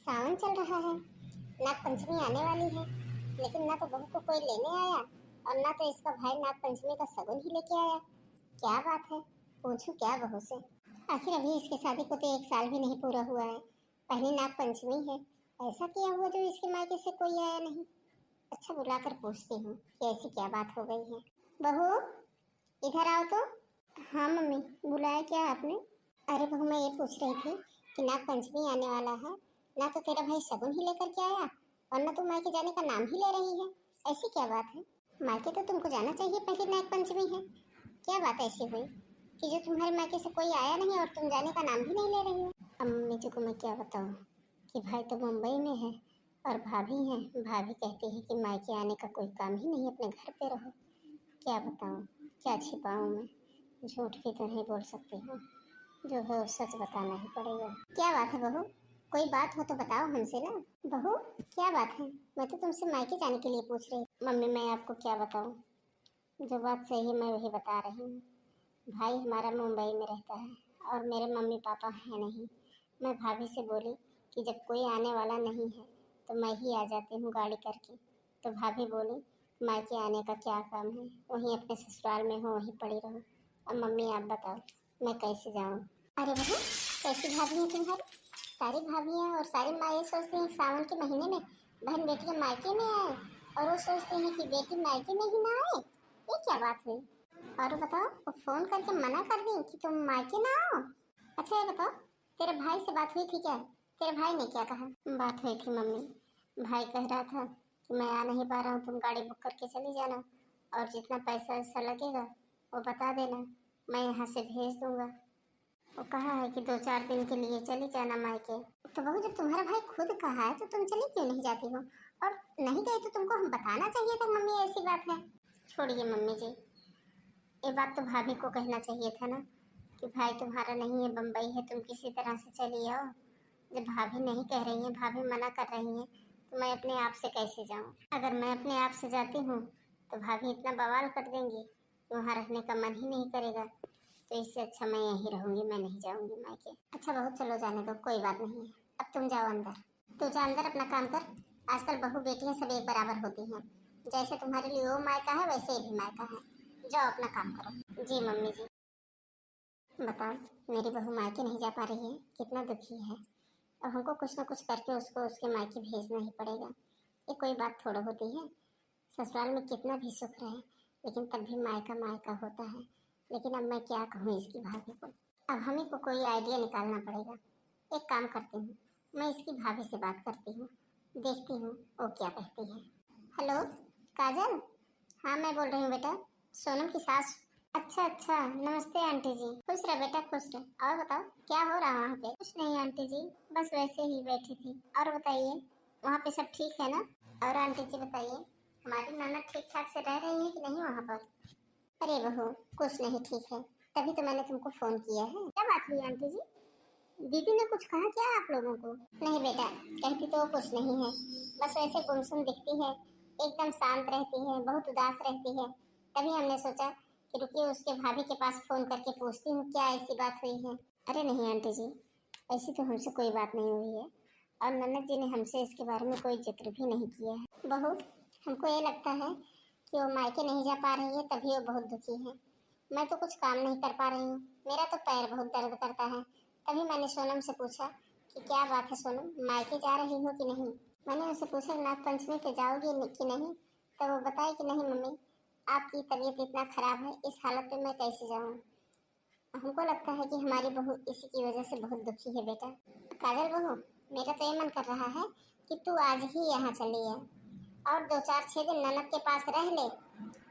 सावन चल रहा है, नाग पंचमी आने वाली है, लेकिन ना तो बहू को कोई लेने आया और ना तो इसका भाई नाग पंचमी का शगुन ही लेके आया। क्या बात है, पूछूं क्या बहू से। आखिर अभी इसकी शादी को तो 1 साल भी नहीं पूरा हुआ है, पहली नाग पंचमी है। ऐसा क्या हुआ जो इसके मायके से कोई आया नहीं। अच्छा, बुलाकर पूछती हूँ कि ऐसी क्या बात हो गई है। बहू, इधर आओ तो। हाँ मम्मी, बुलाया क्या आपने? अरे बहू, मैं ये पूछ रही थी कि नाग पंचमी आने वाला है, ना तो तेरा भाई शगुन ही लेकर के आया और ना तुम मायके जाने का नाम ही ले रही है। ऐसी क्या बात है? मायके तो तुमको जाना चाहिए, पहली नाग पंचमी है। क्या बात ऐसी हुई कि जो तुम्हारे मायके से कोई आया नहीं और तुम जाने का नाम ही नहीं ले रही हो? अब मम्मी जी को मैं क्या बताऊँ कि भाई तो मुंबई में है और भाभी है। भाभी कहती है कि मायके आने का कोई काम ही नहीं, अपने घर पे रहो। क्या बताऊँ, क्या छिपाऊँ मैं। झूठ भी तो नहीं बोल सकती हूँ, जो है वो सच बताना ही पड़ेगा। क्या बात है बहू, कोई बात हो तो बताओ हमसे ना। बहू, क्या बात है? मैं तो तुमसे मायके जाने के लिए पूछ रही। मम्मी, मैं आपको क्या बताऊँ, जो बात सही है मैं वही बता रही हूँ। भाई हमारा मुंबई में रहता है और मेरे मम्मी पापा हैं नहीं। मैं भाभी से बोली कि जब कोई आने वाला नहीं है तो मैं ही आ जाती हूँ गाड़ी करके। तो भाभी बोली मायके आने का क्या काम है, वहीं अपने ससुराल में हो, वहीं पड़ी रहो। अब मम्मी आप बताओ, मैं कैसे जाऊँ? अरे बहू, कैसी भाभी है तुम्हारी? सारी भाभियाँ और सारी माँ सोचती हैं सावन के महीने में बहन बेटियाँ मायके में आए और वो सोचती हैं कि बेटी मायके में ही ना आए। ये क्या बात हुई? और बताओ, वो फोन करके मना कर दी कि तुम मायके ना आओ। अच्छा ये बताओ, तेरे भाई से बात हुई थी क्या? तेरे भाई ने क्या कहा? बात हुई थी मम्मी, भाई कह रहा था कि मैं आ नहीं पा रहा हूँ, तुम गाड़ी बुक करके चली जाना और जितना पैसा वैसा लगेगा वो बता देना, मैं यहाँ से भेज दूंगा। वो कहा है कि 2-4 दिन के लिए चली जाना मायके। तो बहू, जब तुम्हारा भाई खुद कहा है तो तुम चली क्यों नहीं जाती हो? और नहीं गई तो तुमको हम बताना चाहिए था मम्मी, ऐसी बात है। छोड़िए मम्मी जी, ये बात तो भाभी को कहना चाहिए था ना कि भाई तुम्हारा नहीं है, बम्बई है, तुम किसी तरह से चली आओ। जब भाभी नहीं कह रही है, भाभी मना कर रही है, तो मैं अपने आप से कैसे जाऊँ? अगर मैं अपने आप से जाती हूँ तो भाभी इतना बवाल कर देंगी कि वहाँ रहने का मन ही नहीं करेगा। तो इससे अच्छा मैं यहीं रहूंगी, मैं नहीं जाऊंगी मायके। अच्छा बहू, चलो जाने दो, कोई बात नहीं है। अब तुम जाओ अंदर। तू जा अंदर, अपना काम कर। आजकल बहू बेटियां सब एक बराबर होती हैं, जैसे तुम्हारे लिए वो मायका है वैसे ये भी मायका है। जाओ अपना काम करो। जी मम्मी जी। बताओ, मेरी बहू मायके नहीं जा पा रही है, कितना दुखी है। अब हमको कुछ ना कुछ करके उसको उसके मायके भेजना ही पड़ेगा। ये कोई बात थोड़ा होती है, ससुराल में कितना भी सुख रहे लेकिन तब भी मायका मायका होता है। लेकिन अब मैं क्या कहूँ इसकी भाभी को, अब हमें को कोई आइडिया निकालना पड़ेगा। एक काम करती हूँ, मैं इसकी भाभी से बात करती हूँ, देखती हूँ वो क्या कहती है। हेलो काजल। हाँ मैं बोल रही हूँ बेटा, सोनम की सास। अच्छा अच्छा, नमस्ते आंटी जी। खुश रहे बेटा, खुश रहे। और बताओ क्या हो रहा है वहाँ पे? कुछ नहीं आंटी जी, बस वैसे ही बैठी थी। और बताइए, वहाँ पे सब ठीक है ना? और आंटी जी बताइए, हमारी ननद ठीक ठाक से रह रही है कि नहीं वहाँ पर? अरे बहू, कुछ नहीं ठीक है, तभी तो मैंने तुमको फोन किया है। क्या बात हुई आंटी जी? दीदी ने कुछ कहा क्या आप लोगों को? नहीं बेटा, कहती तो कुछ नहीं है, बस वैसे गुमसुम दिखती है, एकदम शांत रहती है, बहुत उदास रहती है। तभी हमने सोचा कि रुकिए उसके भाभी के पास फोन करके पूछती हूँ क्या ऐसी बात हुई है। अरे नहीं आंटी जी, ऐसी तो हमसे कोई बात नहीं हुई है और ननद जी ने हमसे इसके बारे में कोई जिक्र भी नहीं किया है। बहू, हमको ये लगता है कि वो मायके नहीं जा पा रही है, तभी वो बहुत दुखी है। मैं तो कुछ काम नहीं कर पा रही हूँ, मेरा तो पैर बहुत दर्द करता है। तभी मैंने सोनम से पूछा कि क्या बात है सोनम, मायके जा रही हो कि नहीं। मैंने उससे पूछा नाग पंचमी पे जाओगी कि नहीं, तो वो बताए कि नहीं मम्मी, आपकी तबीयत इतना खराब है, इस हालत में मैं कैसे जाऊँ। हमको लगता है कि हमारी बहू इसी की वजह से बहुत दुखी है बेटा। काजल बहू, मेरा तो ये मन कर रहा है कि तू आज ही यहाँ चली है और 2-4-6 दिन ननद के पास रह ले,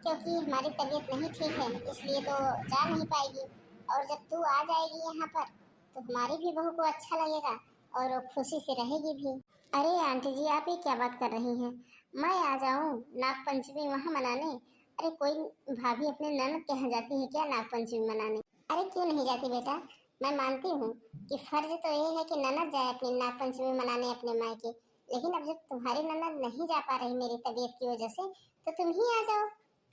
क्योंकि हमारी तबीयत नहीं ठीक है इसलिए तो जा नहीं पाएगी। और जब तू आ जाएगी यहाँ पर तो हमारी भी बहू को अच्छा लगेगा और वो खुशी से रहेगी भी। अरे आंटी जी, आप ये क्या बात कर रही हैं? मैं आ जाऊँ नाग पंचमी वहाँ मनाने? अरे कोई भाभी अपने ननद के यहाँ जाती है क्या नाग पंचमी मनाने? अरे क्यों नहीं जाती बेटा, मैं मानती हूँ कि फर्ज तो ये है कि ननद जाए अपनी नाग पंचमी मनाने अपने मायके, लेकिन अब जब तुम्हारी ननद नहीं जा पा रही मेरी तबीयत की वजह से, तो तुम ही आ जाओ।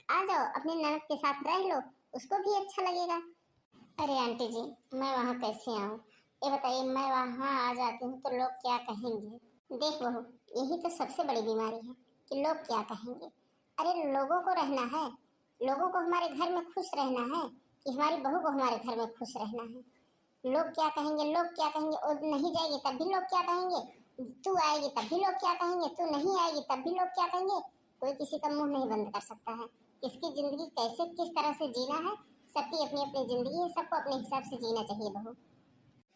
आ जाओ, अपनी ननद के साथ रह लो, उसको भी अच्छा लगेगा। अरे आंटी जी, मैं वहाँ कैसे आऊँ? ये बताइए, मैं वहाँ आ जाती हूँ तो लोग क्या कहेंगे? देख बहू, यही तो सबसे बड़ी बीमारी है कि लोग क्या कहेंगे। अरे लोगों को रहना है, लोगों को हमारे घर में खुश रहना है कि हमारी बहू को हमारे घर में खुश रहना है। लोग क्या कहेंगे, लोग क्या कहेंगे, और नहीं जाएगी तब भी लोग क्या कहेंगे, तू आएगी तब भी लोग क्या कहेंगे, तू नहीं आएगी तब भी लोग क्या कहेंगे। कोई किसी का मुंह नहीं बंद कर सकता है। किसकी जिंदगी कैसे किस तरह से जीना है, सबकी अपनी अपनी जिंदगी है, सबको अपने हिसाब से जीना चाहिए बहू।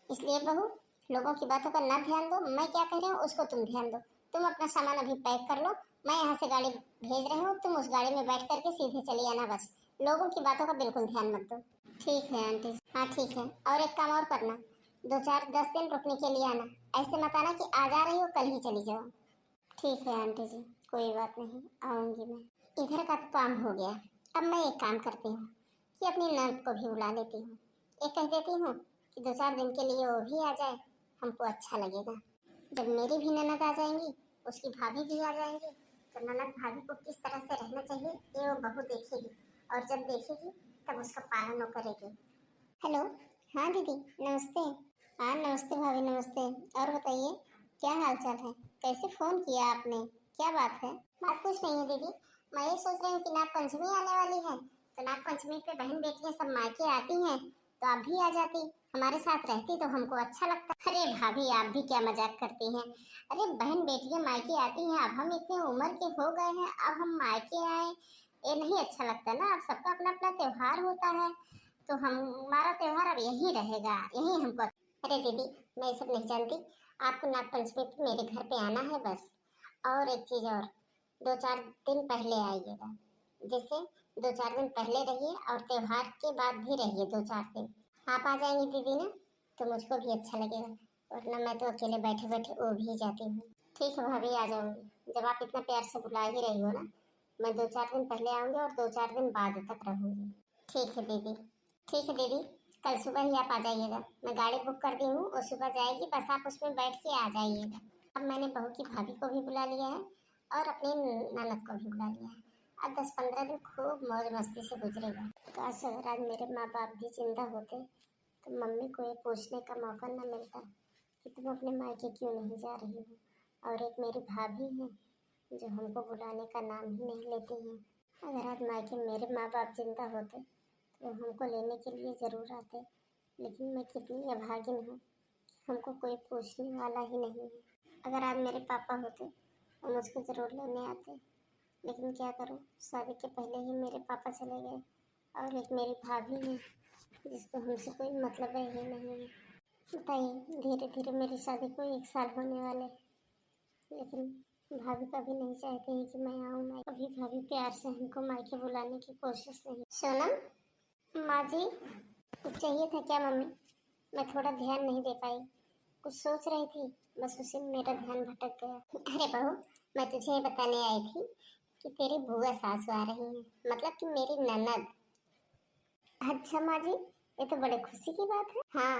इसलिए बहू, लोगों की बातों का ना ध्यान दो, मैं क्या कह रही हूँ उसको तुम ध्यान दो। तुम अपना सामान अभी पैक कर लो, मैं यहाँ से गाड़ी भेज रही हूँ, तुम उस गाड़ी में बैठ करके सीधे चली आना बस। लोगों की बातों का बिल्कुल ध्यान मत दो। ठीक है आंटी। हाँ ठीक है, और एक काम और करना, 2-4-10 दिन रुकने के लिए आना। ऐसे मत आना कि आ जा रही हो कल ही चली जाओ। ठीक है आंटी जी, कोई बात नहीं, आऊंगी मैं। इधर का तो काम हो गया। अब मैं एक काम करती हूँ कि अपनी ननद को भी बुला लेती हूँ। ये कह देती हूँ कि 2-4 दिन के लिए वो भी आ जाए, हमको अच्छा लगेगा। जब मेरी भी ननद आ जाएंगी, उसकी भाभी भी आ जाएंगी, तो ननद भाभी को किस तरह से रहना चाहिए ये वो बहू देखेगी, और जब देखेगी तब उसका पालन वो करेगी। हेलो। हाँ दीदी, नमस्ते। हाँ नमस्ते भाभी, नमस्ते। और बताइए, क्या हाल चाल है, कैसे फोन किया आपने, क्या बात है? बात कुछ नहीं है दीदी, मैं ये सोच रही हूँ कि नाग पंचमी आने वाली है, तो नाग पंचमी पे बहन बेटियां सब मायके आती हैं, तो आप भी आ जाती, हमारे साथ रहती तो हमको अच्छा लगता। अरे भाभी, आप भी क्या मजाक करती हैं। अरे बहन बेटियां मायके आती हैं, अब हम इतने उम्र के हो गए हैं, अब हम मायके आए, ये नहीं अच्छा लगता ना। अब सबका अपना अपना त्योहार होता है, तो हमारा त्योहार अब यही रहेगा, यही हमको। अरे दीदी, मैं ये सब नहीं जानती, आपको नाग पंचमी पे मेरे घर पे आना है बस। और एक चीज और, 2-4 दिन पहले आइएगा, जैसे 2-4 दिन पहले रहिए और त्योहार के बाद भी रहिए 2-4 दिन। आप आ जाएंगी दीदी ना, तो मुझको भी अच्छा लगेगा, वरना मैं तो अकेले बैठे बैठे वो भी जाती हूँ। ठीक है भाभी, आ जाऊंगी, जब आप इतना प्यार से बुला ही रही हो ना, मैं 2-4 दिन पहले आऊंगी और 2-4 दिन बाद तक रहूंगी। ठीक है दीदी। ठीक है दीदी, कल सुबह ही आप आ जाइएगा, मैं गाड़ी बुक कर दी हूँ, वो सुबह जाएगी, बस आप उसमें बैठ के आ जाइएगा। अब मैंने बहू की भाभी को भी बुला लिया है और अपनी ननद को भी बुला लिया है। अब 10-15 दिन खूब मौज मस्ती से गुजरेगा। काश अगर आज मेरे माँ बाप भी जिंदा होते, तो मम्मी को ये पूछने का मौका न मिलता कि तुम अपने मायके क्यों नहीं जा रही हो। और एक मेरी भाभी है जो हमको बुलाने का नाम ही नहीं लेती है। अगर आज मायके मेरे माँ बाप जिंदा होते तो हमको लेने के लिए ज़रूर आते, लेकिन मैं कितनी अभागिन हूँ, हमको कोई पूछने वाला ही नहीं है। अगर आज मेरे पापा होते तो मुझको ज़रूर लेने आते, लेकिन क्या करूँ, शादी के पहले ही मेरे पापा चले गए। और एक मेरी भाभी है जिसको हमसे कोई मतलब ही नहीं है। बताइए, धीरे धीरे मेरी शादी को 1 साल होने वाले, लेकिन भाभी कभी नहीं चाहती है कि मैं आऊँ। मैं कभी भाभी प्यार से हमको मायके बुलाने की कोशिश नहीं। सोनम। माँ जी, कुछ चाहिए था क्या मम्मी? मैं थोड़ा ध्यान नहीं दे पाई, कुछ सोच रही थी, बस उसी में मेरा ध्यान भटक गया। अरे बहू, मैं तुझे ये बताने आई थी कि तेरी बुआ सासू आ रही है, मतलब कि मेरी ननद। अच्छा माँ जी, ये तो बड़े खुशी की बात है। हाँ,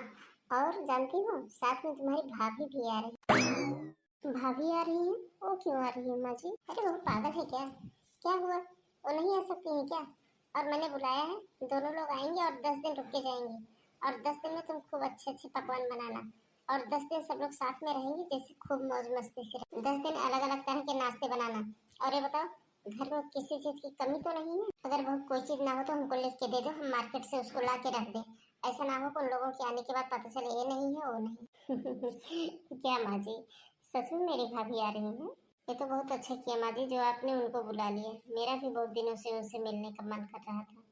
और जानती हो, साथ में तुम्हारी भाभी भी आ रही। भाभी आ रही है? वो क्यों आ रही है माँ जी? अरे वो पागल है क्या? क्या हुआ, वो नहीं आ सकती है क्या? और मैंने बुलाया है, दोनों लोग आएंगे और 10 दिन रुक के जाएंगे, और 10 दिन में तुम खूब अच्छे अच्छे पकवान बनाना, और 10 दिन सब लोग साथ में रहेंगे, जैसे खूब मौज मस्ती से 10 दिन अलग अलग तरह के नाश्ते बनाना। और ये बताओ, घर में किसी चीज की कमी तो नहीं है? अगर बहुत कोई चीज ना हो तो हमको लिख के दे दो, हम मार्केट से उसको ला के रख दें। ऐसा ना हो कि उन लोगों के आने के बाद पता चले ये नहीं है वो नहीं। क्या माँ जी, सच में मेरी भाभी आ रही है? ये तो बहुत अच्छा किया माँ जी, जो आपने उनको बुला लिया। मेरा भी बहुत दिनों से उनसे मिलने का मन कर रहा था,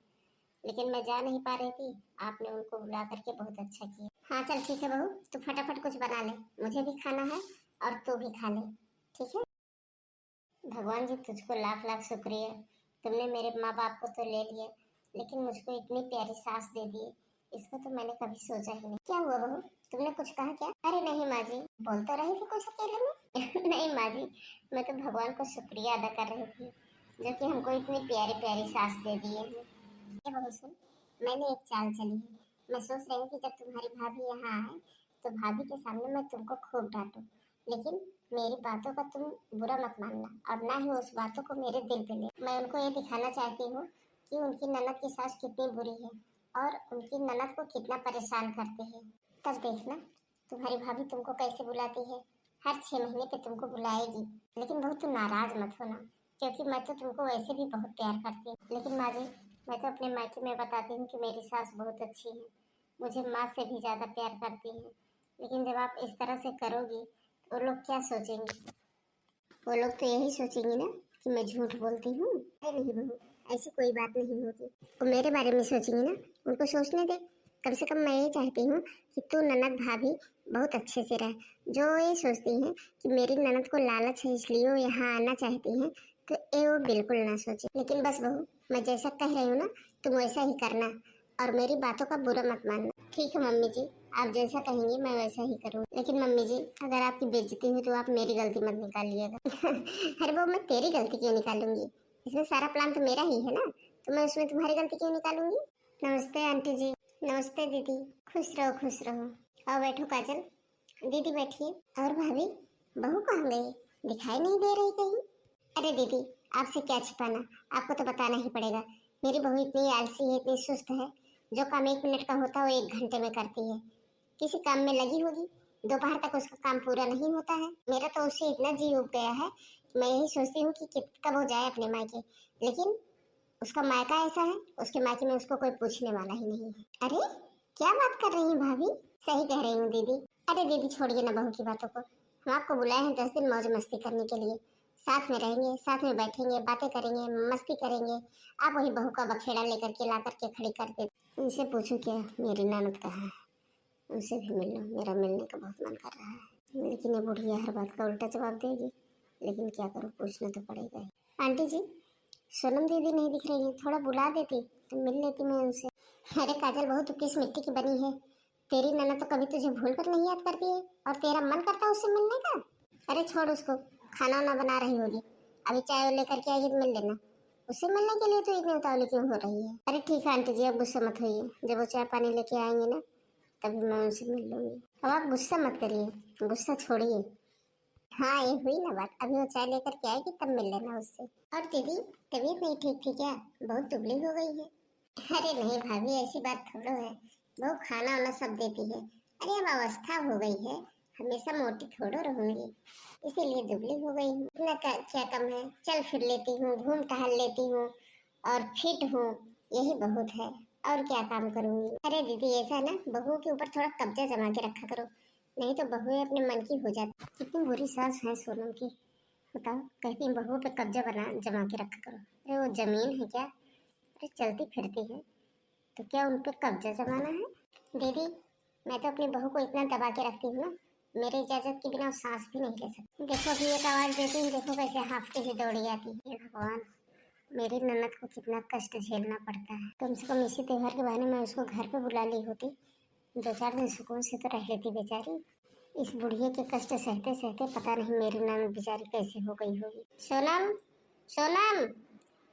लेकिन मैं जा नहीं पा रही थी। आपने उनको बुला करके बहुत अच्छा किया। हाँ चल ठीक है बहू, तू फटाफट कुछ बना ले, मुझे भी खाना है और तू भी खा ले, ठीक है? भगवान जी, तुझको लाख लाख शुक्रिया। तुमने मेरे माँ बाप को तो ले लिया, लेकिन मुझको इतनी प्यारी सास दे दी, इसको तो मैंने कभी सोचा ही नहीं। क्या हुआ बहू, तुमने कुछ कहा क्या? अरे नहीं माँ जी, बोल तो रही थी कुछ अकेले में। नहीं माँ जी, मैं तो भगवान को शुक्रिया अदा कर रही थी, जो कि हमको इतनी प्यारी प्यारी सास दे दिए हैं। ये बहू सुन, मैंने एक चाल चली है। मैं सोच रही हूँ कि जब तुम्हारी भाभी यहाँ आए, तो भाभी के सामने मैं तुमको खूब डांटूं, लेकिन मेरी बातों का तुम बुरा मत मानना, और ना ही उस बातों को मेरे दिल पे ले। मैं उनको ये दिखाना चाहती हूँ कि उनकी ननद की सास कितनी बुरी है, और उनकी ननद को कितना परेशान करती है। तब देखना तुम्हारी भाभी तुमको कैसे बुलाती है, हर 6 महीने पे तुमको बुलाएगी। लेकिन बहू तुम नाराज मत होना, क्योंकि मैं तो तुमको वैसे भी बहुत प्यार करती हूँ। लेकिन माँ जी, मैं तो अपने मायके में बताती हूँ कि मेरी सास बहुत अच्छी है, मुझे माँ से भी ज़्यादा प्यार करती है। लेकिन जब आप इस तरह से करोगी तो वो लोग क्या सोचेंगे? वो लोग तो यही सोचेंगे ना कि मैं झूठ बोलती हूँ। अरे नहीं बहू, ऐसी कोई बात नहीं होगी। वो मेरे बारे में सोचेंगे ना, उनको सोचने दे। कम से कम मैं ये चाहती हूँ कि तू ननद भाभी बहुत अच्छे से रह। जो ये सोचती हैं कि मेरी ननद को लालच है इसलिए वो यहाँ आना चाहती हैं, तो ये वो बिल्कुल ना सोचे। लेकिन बस बहू, मैं जैसा कह रही हूँ ना, तुम वैसा ही करना और मेरी बातों का बुरा मत मानना। ठीक है मम्मी जी, आप जैसा कहेंगी मैं वैसा ही करूँ। लेकिन मम्मी जी, अगर आपकी बेइज्जती हुई तो आप मेरी गलती मत निकालिएगा। अरे वो मैं तेरी गलती क्यों निकालूंगी? इसमें सारा प्लान तो मेरा ही है ना, तो मैं उसमें तुम्हारी गलती क्यों निकालूंगी? नमस्ते आंटी जी। नमस्ते दीदी। खुश रहो खुश रहो। आओ बैठो काजल। दीदी बैठिए। और भाभी, बहू कहाँ गई? दिखाई नहीं दे रही कहीं। अरे दीदी, आपसे क्या छिपाना, आपको तो बताना ही पड़ेगा। मेरी बहू इतनी आलसी है, इतनी सुस्त है, जो काम 1 मिनट का होता है वो 1 घंटे में करती है। किसी काम में लगी होगी, दोपहर तक उसका काम पूरा नहीं होता है। मेरा तो उससे इतना जी उब गया है कि मैं यही सोचती हूँ कि कब हो जाए अपने मायके। लेकिन उसका मायका ऐसा है, उसके मायके में उसको कोई पूछने वाला ही नहीं है। अरे क्या बात कर रही हैं भाभी? सही कह रही हूँ दीदी। अरे दीदी छोड़िए ना बहू की बातों को। हम आपको बुलाए हैं 10 दिन मौज मस्ती करने के लिए। साथ में रहेंगे, साथ में बैठेंगे, बातें करेंगे, मस्ती करेंगे। आप वही बहू का बखेड़ा लेकर के ला करके खड़ी कर देते। उनसे पूछूं क्या मेरी ननद कहाँ है? उनसे भी मिल लो, मेरा मिलने का बहुत मन कर रहा है। लेकिन ये बुढ़िया हर बात का उल्टा जवाब देगी। लेकिन क्या करूँ, पूछना तो पड़ेगा ही। आंटी जी, सोनम दीदी नहीं दिख रही है, थोड़ा बुला देती तो मिल लेती मैं उनसे। अरे काजल बहू, तू किस मिट्टी की बनी है? तेरी ननद तो कभी तुझे भूल कर नहीं याद करती है, और तेरा मन करता है उससे मिलने का? अरे छोड़ उसको, खाना वाना बना रही होगी, अभी चाय लेकर के आएगी तो मिल लेना। उससे मिलने के लिए तो इतनी उतावली क्यों हो रही है? अरे ठीक है आंटी जी, अब गुस्सा मत होइए, जब वो चाय पानी लेके आएंगे ना तभी मैं उनसे मिल लूंगी। अब आप गुस्सा मत करिए, गुस्सा छोड़िए। हाँ ये हुई ना बात, अभी वो चाय लेकर के आएगी तब मिल लेना उससे। और दीदी, तबीयत नहीं ठीक थी क्या? बहुत दुबली हो गई है। अरे नहीं भाभी, ऐसी बात थोड़ा है, वो खाना वाना सब देती है। अरे अब अवस्था हो गई है, हमेशा मोटी थोड़ो रहूंगी, इसीलिए दुबली हो गई हूँ। इतना क्या कम है, चल फिर लेती हूँ, घूम टहल लेती हूँ और फिट हूँ, यही बहुत है। और क्या काम करूंगी? अरे दीदी ऐसा ना, बहू के ऊपर थोड़ा कब्जा जमा के रखा करो, नहीं तो बहू अपने मन की हो जाती। कितनी बुरी सास है सोनम की, बताओ। कहती हैं बहू पे कब्जा बना जमा के रखा करो। अरे वो जमीन है क्या? अरे चलती फिरती है, तो क्या उन पर कब्जा जमाना है? दीदी, मैं तो अपनी बहू को इतना दबा के रखती हूँ ना, मेरी इजाजत के बिना वो सांस भी नहीं ले सकती। देखो अभी एक आवाज देती हूँ, देखो कैसे हाँफती हुई दौड़ी आती है। हे भगवान, मेरी ननद को कितना कष्ट झेलना पड़ता है। कम से कम इसी त्योहार के बहाने मैं उसको घर पे बुला ली होती, 2-4 दिन सुकून से तो रह लेती बेचारी। इस बुढ़िया के कष्ट सहते सहते पता नहीं मेरी ननद बेचारी कैसे हो गई होगी। सोनम, सोनम,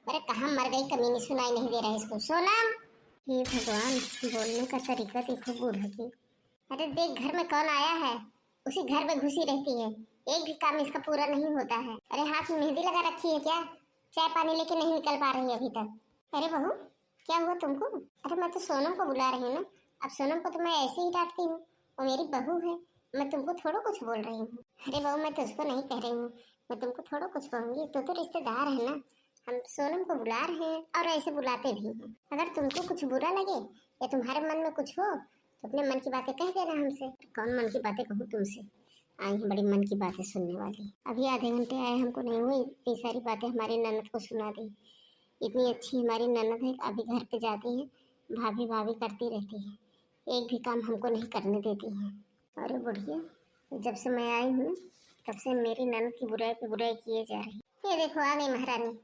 अरे कहाँ मर गई कमीनी, सुनाई नहीं दे रहा है इसको। सोनम! हे भगवान, बोलने का तरीका देखो बूढ़ा की। अरे देख घर में कौन आया है, उसी घर में घुसी रहती है, एक भी काम इसका पूरा नहीं होता है। अरे हाथ में मेहंदी लगा रखी है क्या? चाय पानी लेके नहीं निकल पा रही है अभी तक। अरे बहू, क्या हुआ तुमको? अरे मैं तो सोनम को बुला रही हूँ ना, अब सोनम को तो मैं ऐसे ही डांटती हूँ, वो मेरी बहू है, मैं तुमको थोड़ा कुछ बोल रही हूँ। अरे बहू, मैं तुझको नहीं कह रही हूँ, मैं तुमको थोड़ा कुछ कहूँगी, तो रिश्तेदार है ना। हम सोनम को बुला रहे हैं और ऐसे बुलाते भी हैं। अगर तुमको कुछ बुरा लगे या तुम्हारे मन में कुछ हो तो अपने मन की बातें कह देना हमसे। कौन मन की बातें कहूँ तुमसे? आई हैं बड़ी मन की बातें सुनने वाली। अभी आधे घंटे आए, हमको नहीं हुई इतनी सारी बातें हमारी ननद को सुना दी। इतनी अच्छी हमारी ननद है, अभी घर पे जाती है भाभी भाभी करती रहती है, एक भी काम हमको नहीं करने देती है। अरे बुढ़िया, जब से मैं आई हूँ तब से मेरी ननद की बुराई पे बुराई किए जा रही। ये देखो आ गई महारानी,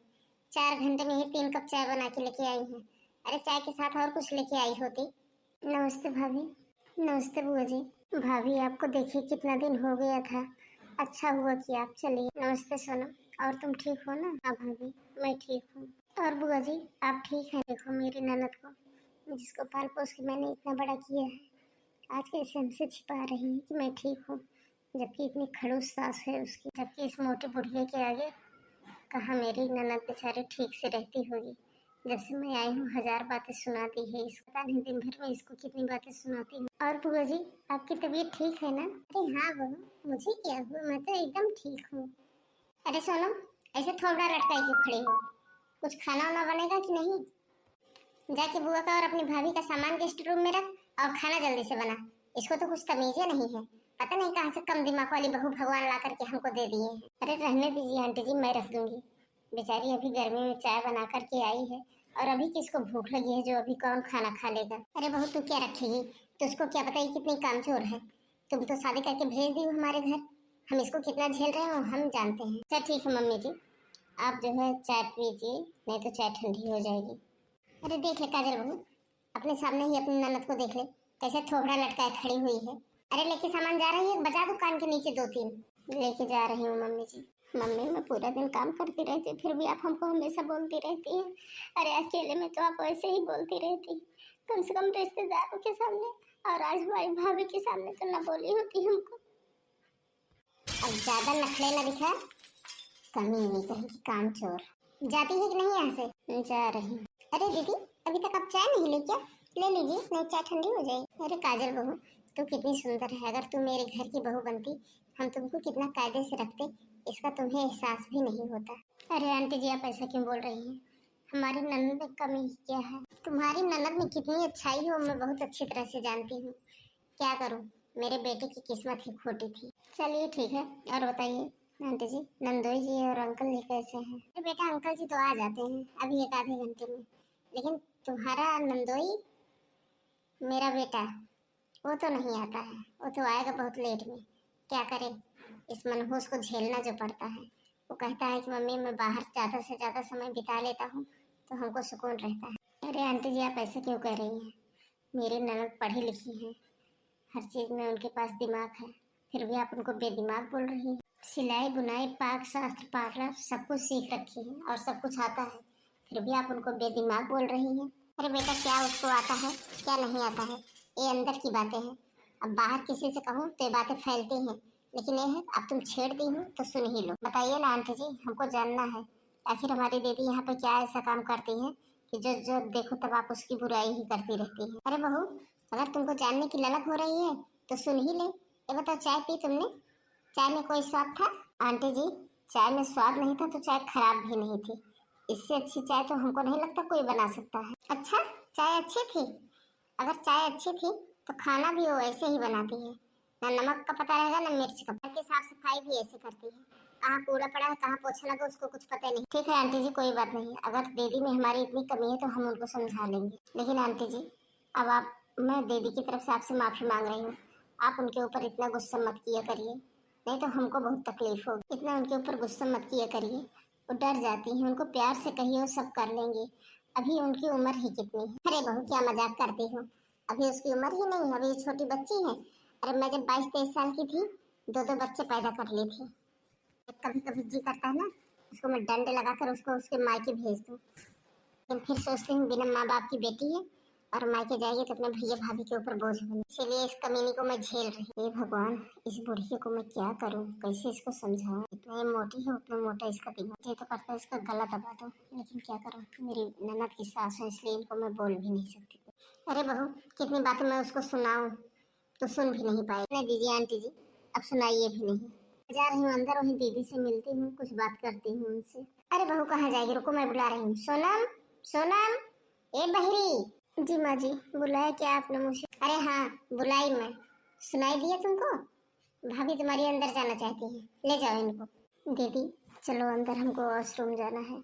4 घंटे में ही 3 कप चाय बना के लेके आई है। अरे चाय के साथ और कुछ लेके आई होती। नमस्ते भाभी। नमस्ते बुआ जी। भाभी आपको देखे कितना दिन हो गया था, अच्छा हुआ कि आप चलिए। नमस्ते सोनम, और तुम ठीक हो ना? हाँ भाभी, मैं ठीक हूँ। और बुआ जी आप ठीक हैं? देखो मेरी ननद को, जिसको पाल पोस के मैंने इतना बड़ा किया है, आज कैसे हमसे छिपा रही है कि मैं ठीक हूँ, जबकि इतनी खड़ूस सास है उसकी। जबकि इस मोटी बुढ़िया के आगे कहाँ मेरी ननद बेचारी ठीक से रहती होगी। जब से मैं आई हूँ 1000 बातें सुनाती है इसको, पता नहीं दिन भर में इसको कितनी बातें सुनाती हूँ। और बुआ जी, आपकी तबीयत ठीक है ना? अरे हाँ बहू, मुझे क्या हुआ, मैं तो एकदम ठीक हूँ। अरे सोनम, ऐसे थोड़ा लटकाई क्यों खड़ी हो? कुछ खाना वाना बनेगा कि नहीं? जाके बुआ का और अपनी भाभी का सामान गेस्ट रूम में रख और खाना जल्दी से बना। इसको तो कुछ तमीज़े नहीं है, पता नहीं कहाँ से कम दिमाग वाली बहू भगवान ला करके हमको दे दिए हैं। अरे रहने दीजिए आंटी जी, मैं रख दूंगी। बेचारी अभी गर्मी में चाय बना करके आई है और अभी किसको भूख लगी है जो अभी कौन खाना खा लेगा। अरे बहू तू क्या रखेगी, तुझको क्या पता ये कितनी कामचोर है। तुम तो शादी करके भेज दी हो हमारे घर, हम इसको कितना झेल रहे हो हम जानते हैं। अच्छा ठीक है मम्मी जी, आप जो है चाय पीजिए, नहीं तो चाय ठंडी हो जाएगी। अरे देख ले काजल बहू, अपने सामने ही अपनी ननद को देख ले, कैसे थोबड़ा लटकाए खड़ी हुई है। अरे लेके सामान जा रही है, बजा दो कान के नीचे 2-3। लेके जा रही हूँ मम्मी जी। मम्मी मैं पूरा दिन काम करती रहती फिर भी आप हमको हमेशा बोलती रहती हैं। अरे अकेले में तो आप वैसे ही बोलती रहती, कम से कम रिश्तेदारों के सामने, और आज हमारी भाभी के सामने तो ना बोली होती हमको। अब ज्यादा नखरे ना दिखा, कमी नहीं कहेगी कामचोर। जाती है कि नहीं यहाँ से? जा रही हूँ। अरे दीदी, अभी तक आप चाय नहीं ली क्या? ले लीजिए, नहीं चाय ठंडी हो जाएगी। अरे काजल बहू, तू कितनी सुंदर है, अगर तू मेरे घर की बहू बनती हम तुमको कितना कायदे से रखते, इसका तुम्हें एहसास भी नहीं होता। अरे आंटी जी, आप ऐसा क्यों बोल रही हैं? हमारी ननद में कमी क्या है? तुम्हारी ननद में कितनी अच्छाई हो मैं बहुत अच्छी तरह से जानती हूँ। क्या करूँ, मेरे बेटे की किस्मत ही खोटी थी। चलिए ठीक है, और बताइए आंटी जी, नंदोई जी और अंकल जी कैसे हैं? अरे बेटा अंकल जी तो आ जाते हैं अभी 1 आधे घंटे में, लेकिन तुम्हारा नंदोई, मेरा बेटा, वो तो नहीं आता है। वो तो आएगा बहुत लेट में। क्या करे, इस मनहूस को झेलना जो पड़ता है। वो कहता है कि मम्मी मैं बाहर ज़्यादा से ज़्यादा समय बिता लेता हूँ तो हमको सुकून रहता है। अरे आंटी जी, आप ऐसे क्यों कह रही हैं? मेरी ननद पढ़ी लिखी हैं, हर चीज़ में उनके पास दिमाग है, फिर भी आप उनको बेदिमाग बोल रही हैं। सिलाई बुनाई पाक शास्त्र पार्लर सब कुछ सीख रखी है और सब कुछ आता है, फिर भी आप उनको बेदिमाग बोल रही हैं। अरे बेटा, क्या उसको आता है क्या नहीं आता है, ये अंदर की बातें हैं। अब बाहर किसी से कहूँ तो ये बातें फैलती हैं, लेकिन ये है अब तुम छेड़ दी हो तो सुन ही लो। बताइए ना आंटी जी, हमको जानना है आखिर हमारी दीदी यहाँ पे क्या ऐसा काम करती है कि जो जो देखो तब आप उसकी बुराई ही करती रहती है। अरे बहू, अगर तुमको जानने की ललक हो रही है तो सुन ही ले। ये बताओ, चाय पी तुमने? चाय में कोई स्वाद था? आंटी जी, चाय में स्वाद नहीं था तो चाय खराब भी नहीं थी। इससे अच्छी चाय तो हमको नहीं लगता कोई बना सकता है। अच्छा, चाय अच्छी थी? अगर चाय अच्छी थी तो खाना भी वो ऐसे ही बनाती है, ना नमक का पता रहेगा ना मिर्च का। घर की साफ सफाई भी ऐसे करती है, कहाँ कूड़ा पड़ा है कहाँ पोछा लगा उसको कुछ पता नहीं। ठीक है आंटी जी, कोई बात नहीं, अगर दीदी में हमारी इतनी कमी है तो हम उनको समझा लेंगे। लेकिन आंटी जी, अब आप, मैं दीदी की तरफ से आपसे माफ़ी मांग रही हूँ, आप उनके ऊपर इतना गुस्सा मत किया करिए, नहीं तो हमको बहुत तकलीफ होगी। इतना उनके ऊपर गुस्सा मत किया करिए, वो डर जाती हैं, उनको प्यार से कहिए वो सब कर लेंगी। अभी उनकी उम्र ही कितनी है? अरे बहू, क्या मजाक करती हो, अभी उसकी उम्र ही नहीं है, अभी छोटी बच्ची है। अरे मैं जब 22-23 साल की थी 2-2 बच्चे पैदा कर ली थी। कभी कभी जी करता है ना उसको मैं डंडे लगाकर उसको उसके मायके भेज दूँ, लेकिन फिर सोचती हूँ बिना माँ बाप की बेटी है और मायके जाएगी तो अपने भैया भाभी के ऊपर बोझ बनी। इसीलिए इस कमीनी को मैं झेल रही हूँ। हे भगवान, इस बुढ़िया को मैं क्या करूँ, कैसे इसको समझाऊँ? इतना ये मोटी है उतना मोटा इसका दिमाग। ये तो करता है इसका गला दबा दो, लेकिन क्या करूँ, मेरी ननद की सास है इसलिए इनको मैं बोल भी नहीं सकती। अरे बहू, कितनी बातें मैं उसको सुनाऊँ तो सुन भी नहीं पाए। नहीं दीजिए आंटी जी, अब सुनाइए भी नहीं। जा रही हूँ अंदर, वहीं दीदी से मिलती हूँ, कुछ बात करती हूँ उनसे। अरे बहू कहाँ जाएगी, रुको मैं बुला रही हूँ। सोनम, सोनम, ए बहरी। जी माँ जी, बुलाया क्या आपने मुझे? अरे हाँ, बुलाई मैं। सुनाई दिया तुमको? भाभी तुम्हारी अंदर जाना चाहती है, ले जाओ इनको। दीदी चलो अंदर, हमको वॉशरूम जाना है।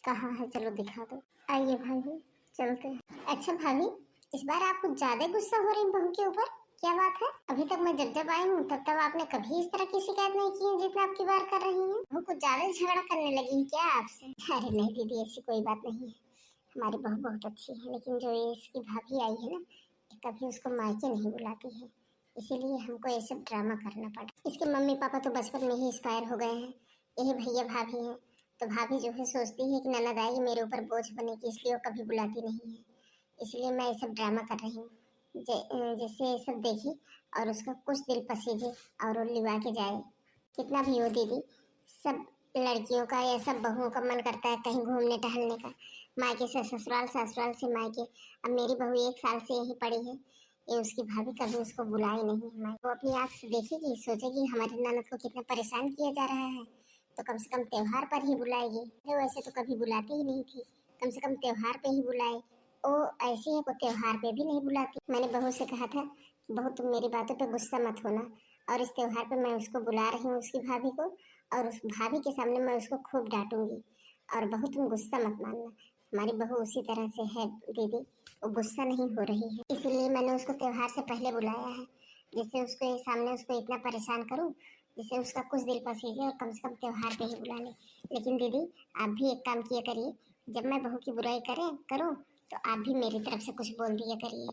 कहाँ है, चलो दिखा दो। आइए भाभी, चलते हैं। अच्छा भाभी, इस बार आप कुछ ज्यादा गुस्सा हो रही बहू के ऊपर, क्या बात है? अभी तक मैं जब जब आई हूँ तब तब आपने कभी इस तरह की शिकायत नहीं की है जितना आपकी बार कर रही हैं। वो कुछ ज्यादा झगड़ा करने लगी है क्या आपसे? अरे नहीं दीदी, ऐसी कोई बात नहीं है, हमारी बहू बहुत अच्छी है, लेकिन जो ये इसकी भाभी आई है ना, ये कभी उसको मायके नहीं बुलाती है, इसीलिए हमको ये सब ड्रामा करना पड़ा। इसके मम्मी पापा तो बचपन में ही एक्सपायर हो गए हैं, यही भैया भाभी हैं, तो भाभी जो है सोचती है कि ननद आएगी मेरे ऊपर बोझ बनेगी, इसलिए वो कभी बुलाती नहीं है। इसलिए मैं ये सब ड्रामा कर रही हूँ, जिससे ये सब देखी और उसका कुछ दिल पसीजे और वो लिवा के जाए। कितना भी हो दीदी, सब लड़कियों का या सब बहुओं का मन करता है कहीं घूमने टहलने का, मायके से ससुराल, ससुराल से मायके। अब मेरी बहू 1 साल से यहीं पड़ी है। ये उसकी भाभी कभी उसको बुलाई नहीं है। वो अपनी आँख से देखेगी, सोचेगी हमारी ननद को कितना परेशान किया जा रहा है, तो कम से कम त्योहार पर ही बुलाएगी। वो वैसे तो कभी बुलाती ही नहीं थी, कम से कम त्योहार पे ही बुलाए। वो ऐसी है, वो त्योहार पे भी नहीं बुलाती। मैंने बहू से कहा था, बहू तुम मेरी बातों पे गुस्सा मत होना, और इस त्योहार पे मैं उसको बुला रही हूँ, उसकी भाभी को, और उस भाभी के सामने मैं उसको खूब डांटूंगी। और बहू तुम गुस्सा मत मानना, हमारी बहू उसी तरह से है दीदी, वो गुस्सा नहीं हो रही है। इसीलिए मैंने उसको त्योहार से पहले बुलाया है, जिससे उसको सामने उसको इतना परेशान करूं, जिससे उसका कुछ दिल पसीजे और कम से कम त्योहार पे ही बुला ले। लेकिन दीदी आप भी एक काम किया करिए, जब मैं बहू की बुराई करूं तो आप भी मेरी तरफ से कुछ बोल दिया करिए।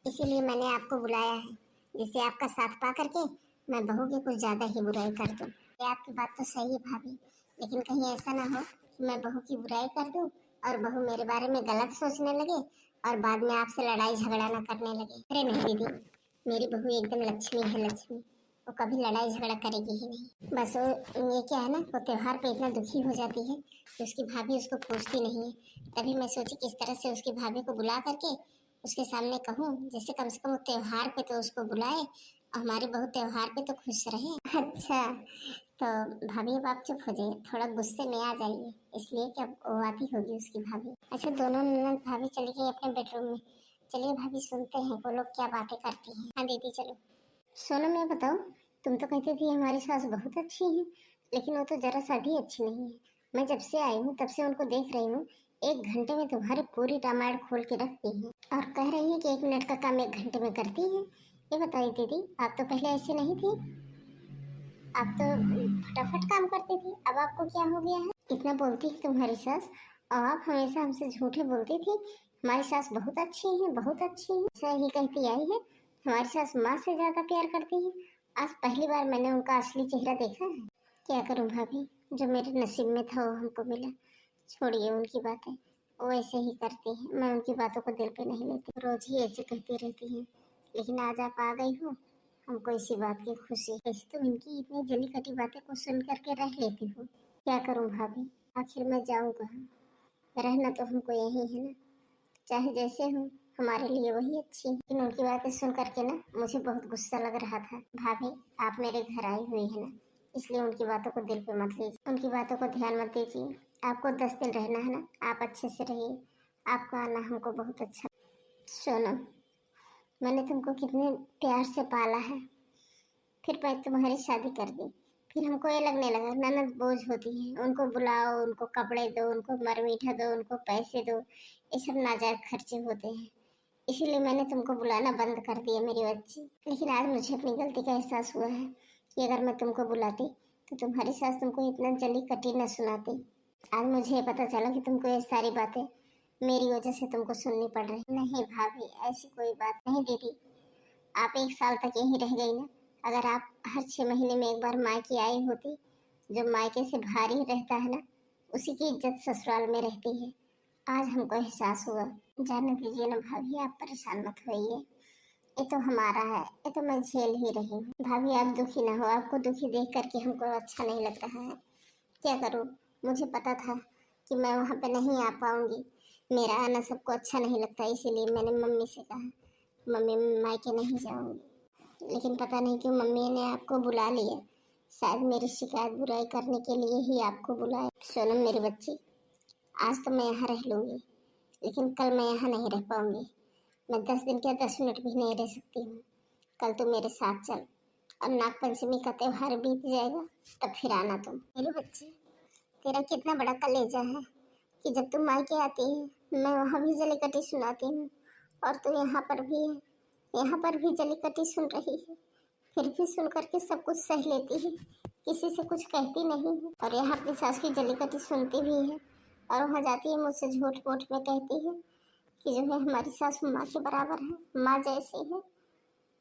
इसीलिए मैंने आपको बुलाया है, जिससे आपका साथ पा करके मैं बहू की कुछ ज़्यादा ही बुराई कर दूं। ये आपकी बात तो सही है भाभी, लेकिन कहीं ऐसा ना हो कि मैं बहू की बुराई कर दूं और बहू मेरे बारे में गलत सोचने लगे और बाद में आपसे लड़ाई झगड़ा ना करने लगे। अरे नहीं दीदी, मेरी बहू एकदम लक्ष्मी है, लक्ष्मी। वो कभी लड़ाई झगड़ा करेगी ही नहीं। बस वो ये क्या है ना, वो त्योहार पे इतना दुखी हो जाती है कि उसकी भाभी उसको पूछती नहीं है। तभी मैं सोची किस तरह से उसकी भाभी को बुला करके उसके सामने कहूँ, जिससे कम से कम वो त्योहार पे तो उसको बुलाए और हमारी बहू त्योहार पे तो खुश रहे। अच्छा, तो भाभी अब आप चुप हो जाइए, थोड़ा गुस्से में आ जाइए, इसलिए कि अब वो आती होगी उसकी भाभी। अच्छा, दोनों ननद भाभी चली गई अपने बेडरूम में। चलिए भाभी सुनते हैं वो लोग क्या बातें करती हैं। हाँ दीदी चलो। सोनम मैं बताओ, तुम तो कहती थी हमारी सास बहुत अच्छी है, लेकिन वो तो जरा सा भी अच्छी नहीं है। मैं जब से आई हूँ तब से उनको देख रही हूँ, 1 घंटे में तुम्हारी पूरी रामायण खोल के रखती है और कह रही है कि 1 मिनट का काम 1 घंटे में करती है। ये बताइए दीदी, आप तो पहले ऐसी नहीं थी, आप तो फटाफट काम करती थी, अब आपको क्या हो गया है? इतना बोलती है तुम्हारी सास और आप हमेशा हमसे झूठे बोलती थी हमारी सास बहुत अच्छी है, बहुत अच्छी है, ऐसा ही कहती आई है। हमारी सास माँ से ज्यादा प्यार करती है। आज पहली बार मैंने उनका असली चेहरा देखा है। क्या करूं भाभी, जो मेरे नसीब में था वो हमको मिला। छोड़िए उनकी बातें, वो ऐसे ही करती है, मैं उनकी बातों को दिल पे नहीं लेती, रोज ही ऐसे कहती रहती है। लेकिन आज आप आ गई हो, हमको इसी बात की खुशी। वैसे तो इनकी इतनी जली कटी बातें को सुन करके रह लेती हूँ, क्या करूँ भाभी, आखिर मैं जाऊँ कहाँ? रहना तो हमको यही है ना, चाहे जैसे हूँ, हमारे लिए वही अच्छी है। लेकिन उनकी बातें सुन करके ना मुझे बहुत गुस्सा लग रहा था। भाभी आप मेरे घर आई हुई है ना, इसलिए उनकी बातों को दिल पे मत लीजिए, उनकी बातों को ध्यान मत दीजिए। आपको 10 दिन रहना है ना, आप अच्छे से रहिए, आपका आना हमको बहुत अच्छा। सोनम, मैंने तुमको कितने प्यार से पाला है, फिर मैं तुम्हारी शादी कर दी, फिर हमको ये लगने लगा ननद बोझ होती है, उनको बुलाओ, उनको कपड़े दो, उनको मर मीठा दो, उनको पैसे दो, ये सब नाजायज खर्चे होते हैं। इसीलिए मैंने तुमको बुलाना बंद कर दिया मेरी बच्ची। लेकिन आज मुझे अपनी गलती का एहसास हुआ है कि अगर मैं तुमको बुलाती तो तुम्हारी सास तुमको इतना जली कटी न सुनाती। आज मुझे पता चला कि तुमको ये सारी बातें मेरी वजह से तुमको सुननी पड़ रही। नहीं भाभी, ऐसी कोई बात नहीं दीदी, आप 1 साल तक यहीं रह गई ना, अगर आप हर 6 महीने में एक बार मायके आई होती, जो मायके से भारी रहता है ना, उसी की इज्जत ससुराल में रहती है। आज हमको एहसास हुआ। जाने दीजिए ना भाभी, आप परेशान मत होइए, ये तो हमारा है, ये तो मैं झेल ही रही हूँ। भाभी आप दुखी ना हो, आपको दुखी देख करके हमको अच्छा नहीं लग रहा है। क्या करूँ, मुझे पता था कि मैं वहाँ पे नहीं आ पाऊँगी, मेरा आना सबको अच्छा नहीं लगता, इसीलिए मैंने मम्मी से कहा मम्मी मैं मायके नहीं जाऊँगी। लेकिन पता नहीं क्यों मम्मी ने आपको बुला लिया, शायद मेरी शिकायत बुराई करने के लिए ही आपको बुलाया। सोनम मेरी बच्ची, आज तो मैं यहाँ रह लूँगी, लेकिन कल मैं यहाँ नहीं रह पाऊँगी। मैं 10 दिन क्या 10 मिनट भी नहीं रह सकती हूँ। कल तुम मेरे साथ चल, और नाग पंचमी का त्योहार बीत जाएगा, तब फिर आना तुम। मेरे बच्चे, तेरा कितना बड़ा कलेजा है कि जब तुम मायके आती है मैं वहाँ भी जलीकट्टी सुनाती हूँ, और तू यहाँ पर भी है, यहाँ पर भी जलीकट्टी सुन रही है, फिर भी सुन करके सब कुछ सह लेती है, किसी से कुछ कहती नहीं है, और यहाँ अपनी सास की जलीकट्टी सुनती भी है, और वहाँ जाती है मुझसे झूठ मूठ में कहती है कि जो है हमारी सास माँ के बराबर है, माँ जैसी है।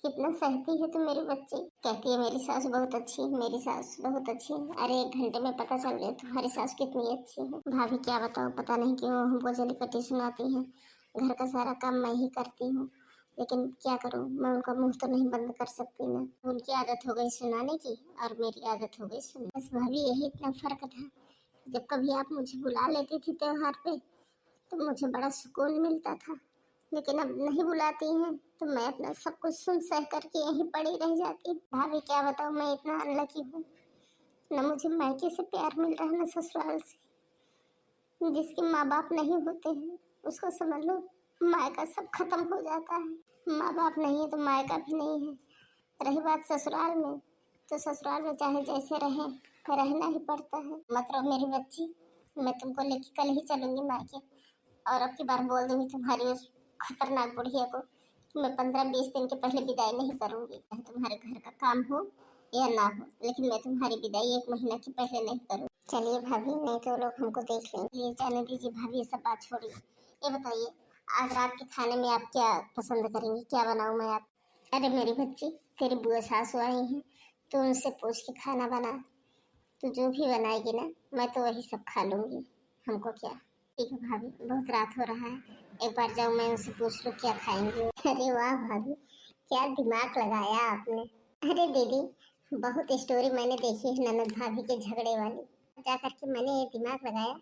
कितना सहती है तू मेरी बच्ची, कहती है मेरी सास बहुत अच्छी है, मेरी सास बहुत अच्छी है। अरे 1 घंटे में पता चल गया तुम्हारी सास कितनी अच्छी है। भाभी क्या बताओ, पता नहीं क्यों हमको जलीकट्टी सुनाती है, घर का सारा काम मैं ही करती हूँ, लेकिन क्या करूँ, मैं उनका मुंह तो नहीं बंद कर सकती ना। उनकी आदत हो गई सुनाने की और मेरी आदत हो गई सुनने। बस भाभी यही इतना फर्क था, जब कभी आप मुझे बुला लेती थी त्योहार पे तो मुझे बड़ा सुकून मिलता था, लेकिन अब नहीं बुलाती हैं तो मैं अपना सब कुछ सुन सह करके यहीं पड़ी रह जाती। भाभी क्या बताऊँ, मैं इतना अनलकी हूँ, न मुझे मायके से प्यार मिल रहा है न ससुराल से। जिसके माँ बाप नहीं होते हैं उसको समझ लो मायका सब खत्म हो जाता है। माँ बाप नहीं है तो मायका भी नहीं है। रही बात ससुराल में, तो ससुराल में चाहे जैसे रहे रहना ही पड़ता है। मतलब मेरी बच्ची, मैं तुमको लेके कल ही चलूंगी मायके, और अब की बार बोल दूंगी तुम्हारी उस खतरनाक बुढ़िया को कि मैं 15-20 दिन के पहले विदाई नहीं करूंगी, चाहे तुम्हारे घर का काम हो या ना हो, लेकिन मैं तुम्हारी विदाई 1 महीना के पहले नहीं करूँ। चलिए भाभी, नहीं तो लोग हमको देख लेंगे। ये जाने दीजिए भाभी, ये सब बात छोड़िए। ये बताइए, आज रात के खाने में आप क्या पसंद करेंगी, क्या बनाऊँ मैं आप? अरे मेरी बच्ची, तेरी बुआ सासू आई हैं, तो उनसे पूछ के खाना बना। तो जो भी बनाएगी ना, मैं तो वही सब खा लूँगी, हमको क्या। ठीक है भाभी, बहुत रात हो रहा है, एक बार जाऊँ मैं उनसे पूछ लूँ क्या खाएंगे। अरे वाह भाभी, क्या दिमाग लगाया आपने। अरे दीदी, बहुत स्टोरी मैंने देखी है ननद भाभी के झगड़े वाली, जा करके मैंने ये दिमाग लगाया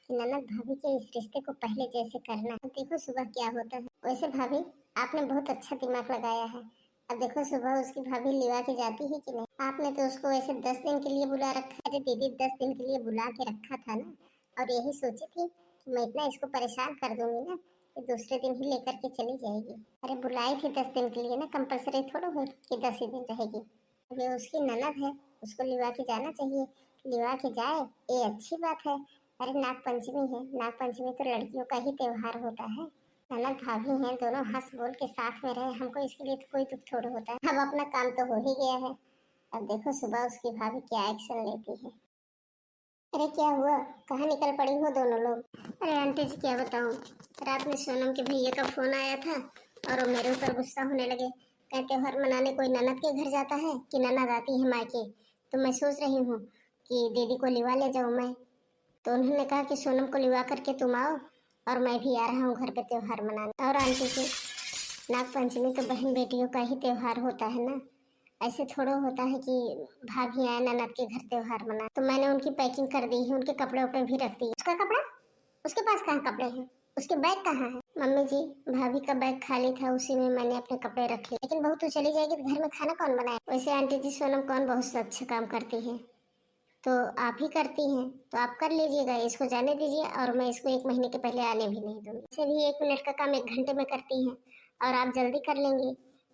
कि ननद भाभी के इस रिश्ते को पहले जैसे करना है। देखो सुबह क्या होता है। वैसे भाभी, आपने बहुत अच्छा दिमाग लगाया है। अब देखो सुबह उसकी भाभी लिवा के जाती है कि नहीं। आपने तो उसको वैसे 10 दिन के लिए बुला रखा है। अरे दीदी, 10 दिन के लिए बुला के रखा था ना, और यही सोची थी कि मैं इतना इसको परेशान कर दूंगी ना कि दूसरे दिन ही लेकर के चली जाएगी। अरे बुलाई थी 10 दिन के लिए ना, कंपलसरी थोड़ा हो कि 10 ही दिन रहेगी। अब ये उसकी ननद है, उसको लिवा के जाना चाहिए, लिवा के जाए, ये अच्छी बात है। अरे नाग पंचमी है, नाग पंचमी तो लड़कियों का ही त्योहार होता है। ननद भाभी हैं, दोनों हंस बोल के साथ में रहे, हमको इसके लिए तो कोई दुख थोड़ा होता है। अब अपना काम तो हो ही गया है। अब देखो सुबह उसकी भाभी क्या एक्शन लेती है। अरे क्या हुआ, कहाँ निकल पड़ी हो दोनों लोग? अरे आंटी जी क्या बताऊँ, रात में सोनम के भैया का फोन आया था और वो मेरे ऊपर गुस्सा होने लगे। कहते त्योहार मनाने कोई ननद के घर जाता है कि ननद आती है मायके। तो मैं सोच रही हूँ कि दीदी को लिवा ले जाऊँ मैं। तो उन्होंने कहा कि सोनम को लिवा करके तुम आओ और मैं भी आ रहा हूँ घर पे त्योहार मनाने। और आंटी जी, नाग पंचमी तो बहन बेटियों का ही त्योहार होता है ना, ऐसे थोड़ा होता है कि भाभी आए ननद के घर त्योहार मना। तो मैंने उनकी पैकिंग कर दी है, उनके कपड़े उपड़े भी रख दिए। उसका कपड़ा, उसके पास कहाँ कपड़े हैं, उसके बैग कहाँ है? मम्मी जी, भाभी का बैग खाली था, उसी में मैंने अपने कपड़े रखे। लेकिन बहू तो चली जाएगी तो घर में खाना कौन बनाए? वैसे आंटी जी सोनम कौन बहुत अच्छा काम करती है, तो आप ही करती हैं, तो आप कर लीजिएगा, इसको जाने दीजिए। और मैं इसको 1 महीने के पहले आने भी नहीं दूंगी। इसे भी 1 मिनट का काम 1 घंटे में करती हैं और आप जल्दी कर लेंगी।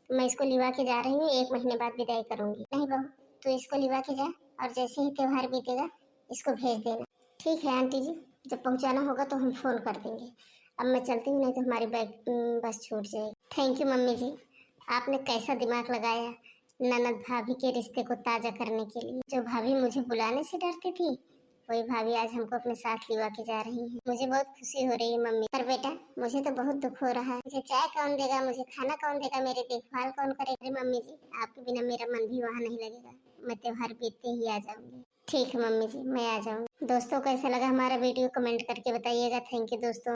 तो मैं इसको लिवा के जा रही हूँ, 1 महीने बाद विदाई करूंगी। नहीं बहू, तो इसको लिवा के जा और जैसे ही त्योहार बीतेगा इसको भेज देना। ठीक है आंटी जी, जब पहुँचाना होगा तो हम फोन कर देंगे। अब मैं चलती हूँ, नहीं तो हमारी बैग बस छूट जाएगी। थैंक यू मम्मी जी, आपने कैसा दिमाग लगाया ननद भाभी के रिश्ते को ताजा करने के लिए। जो भाभी मुझे बुलाने से डरती थी, वही भाभी आज हमको अपने साथ लिवा के जा रही है। मुझे बहुत खुशी हो रही है मम्मी। पर बेटा, मुझे तो बहुत दुख हो रहा है। मुझे चाय कौन देगा, मुझे खाना कौन देगा, मेरी देखभाल कौन करेगा? मम्मी जी, आपके बिना मेरा मन भी वहाँ नहीं लगेगा। मैं त्योहार बीतते ही आ जाऊंगी। ठीक है मम्मी जी, मैं आ जाऊंगी। दोस्तों कैसा लगा हमारा वीडियो कमेंट करके बताइएगा। थैंक यू दोस्तों।